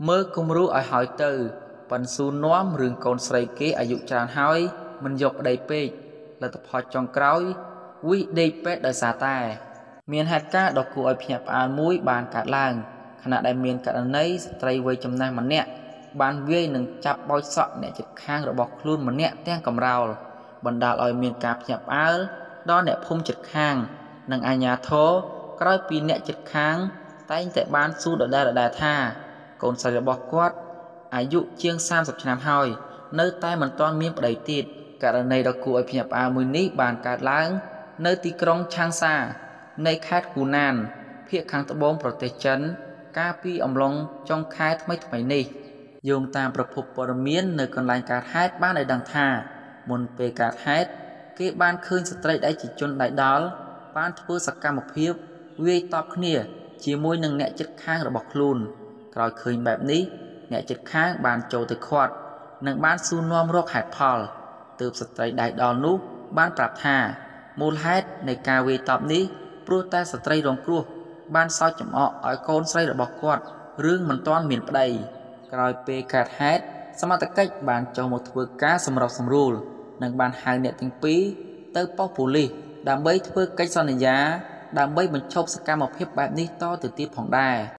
មើលគំរូឲ្យហើយទៅប៉ិនស៊ូនាំរឿងកូនស្រីគេអាយុច្រើនហើយមិនយកប្តីពេកលទ្ធផលចុងក្រោយវិដេកពេទ្យដោយសារតែមានហេតុការណ៍ដ៏គួរឲ្យភ្ញាក់ផ្អើលមួយបានកើតឡើងខណៈដែលមានករណីស្ត្រីវ័យចំណាស់ម្នាក់បានវាយនឹងចាប់បោចសក់អ្នកជិតខាងរបស់ខ្លួនម្នាក់ទាំងកំរោលបណ្ដាលឲ្យមានការភ្ញាក់ផ្អើលដល់អ្នកភូមិជិតខាងនិងអាជ្ញាធរក្រោយពីអ្នកជិតខាងតែងតែបានសួរដដែលថាកូនស្រីរបស់គាត់អាយុជាង30ឆ្នាំហើយនៅតែមិនទាន់មានប្តីទៀតករណីដ៏គួរឲ្យភ្ញាក់ផ្អើលមួយនេះបានកើតឡើងនៅទីក្រុងឆាងសានៃខេត្តហ៊ូណានភាគខាងត្បូងប្រទេសចិនកាលពីអំឡុងចុងខែថ្មីនេះយោងតាមប្រភពព័ត៌មាននៅកន្លែងកើតហេតុបានឲ្យដឹងថាមុនពេលកើតហេតុគេបានឃើញស្ត្រីដែលជាជនដៃដល់បានធ្វើសកម្មភាពវាយតប់គ្នាជាមួយនឹងអ្នកជិតខាងរបស់ខ្លួនក្រោយឃើញបែបនេះអ្នកជិតខាងបានចូលទៅឃាត់និងបានសួរនាំរកហេតុផលទើបស្ត្រីដៃដល់នោះបានប្រាប់ថាមូលហេតុនៃការវាយតប់នេះព្រោះតែស្ត្រីរងគ្រោះបានសើចចំអកឲ្យកូនស្រីរបស់គាត់រឿងមិនទាន់មានប្តីក្រោយពេលកើតហេតុសមត្ថកិច្ចបានចុះមកធ្វើការសម្របសម្រួលនិងបានហៅអ្នកទាំងពីរទៅប៉ុស្តិ៍ប៉ូលីសដើម្បីធ្វើកិច្ចសន្យាដើម្បីបញ្ឈប់សកម្មភាពបែបនេះតទៅទៀតផងដែរ